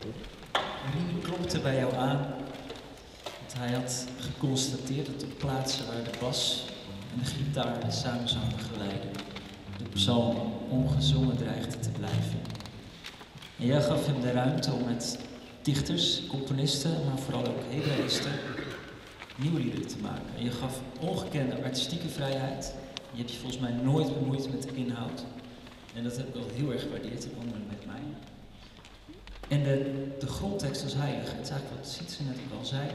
Riem klopte bij jou aan, want hij had geconstateerd dat op plaatsen waar de bas en de gitaar de samenzang begeleiden, de psalm ongezongen dreigde te blijven. En jij gaf hem de ruimte om met dichters, componisten, maar vooral ook Hebreïsten, nieuwe liederen te maken. En je gaf ongekende artistieke vrijheid. Je hebt je volgens mij nooit bemoeid met de inhoud. En dat heb ik wel heel erg gewaardeerd, en anderen met mij. En de grondtekst was heilig. Het is eigenlijk wat Sietse net ook al zei.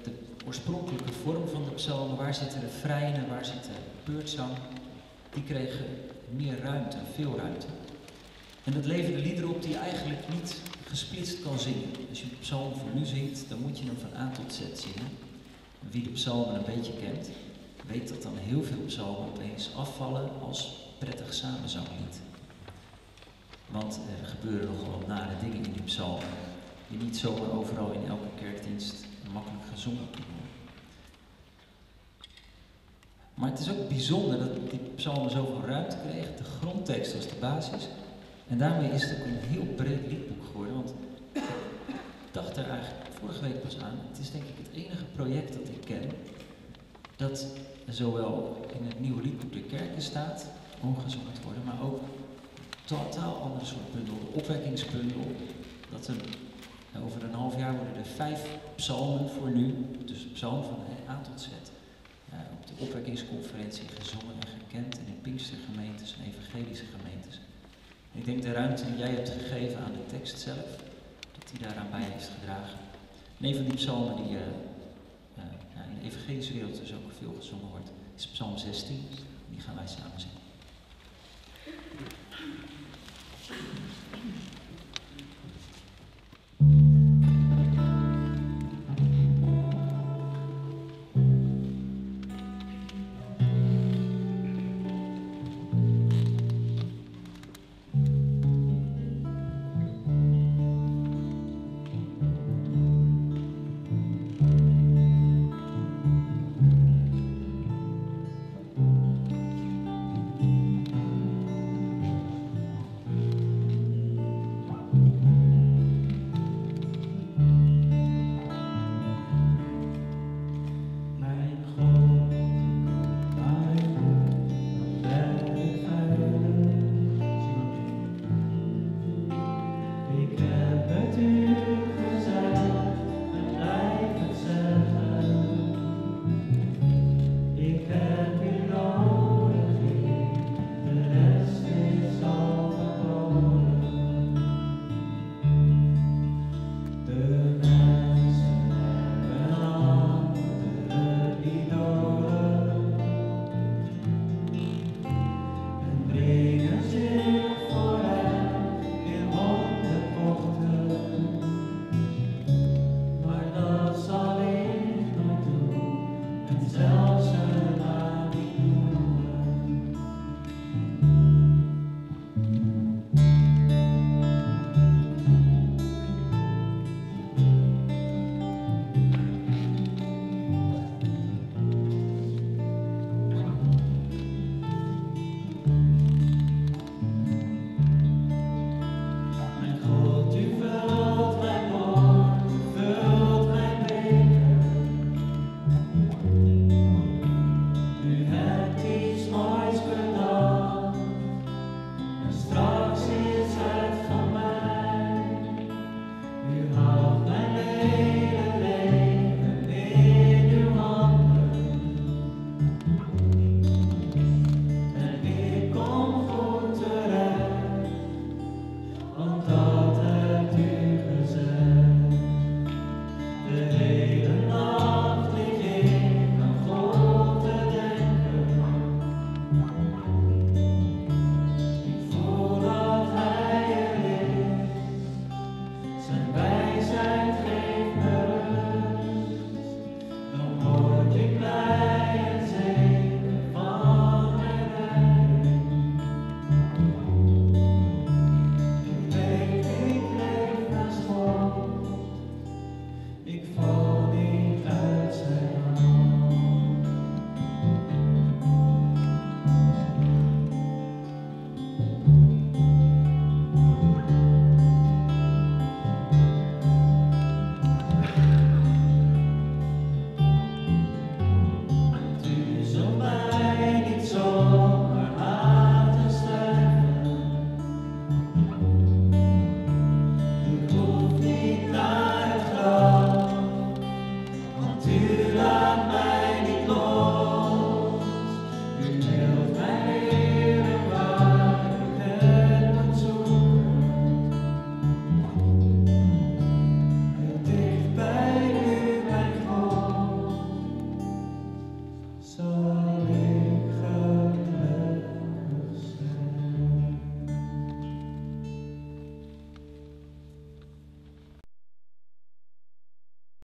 De oorspronkelijke vorm van de psalmen, waar zitten de refreinen, waar zit de beurtzang, die kregen meer ruimte, veel ruimte. En dat leverde liederen op die je eigenlijk niet gesplitst kan zingen. Als je een psalm voor nu zingt, dan moet je hem van A tot Z zingen. En wie de psalmen een beetje kent, weet dat dan heel veel psalmen opeens afvallen als prettig samenzanglied. Want er gebeuren nogal wat nare dingen in die psalmen, die niet zomaar overal in elke kerkdienst makkelijk gezongen kunnen worden. Maar het is ook bijzonder dat die psalmen zoveel ruimte kregen. De grondtekst was de basis. En daarmee is het ook een heel breed liedboek geworden. Want ik dacht er eigenlijk vorige week pas aan. Het is denk ik het enige project dat ik ken dat zowel in het nieuwe liedboek de kerken staat, ongezongen te worden, maar ook totaal andere soort bundel, de opwekkingsbundel. Dat er over een half jaar worden er 5 psalmen voor nu, dus psalm van A tot Z, op de opwekkingsconferentie gezongen en gekend en in Pinkstergemeentes en evangelische gemeentes. En ik denk de ruimte die jij hebt gegeven aan de tekst zelf, dat die daaraan bij heeft gedragen. En een van die psalmen die in de evangelische wereld dus ook veel gezongen wordt, is psalm 16. Die gaan wij samen zingen.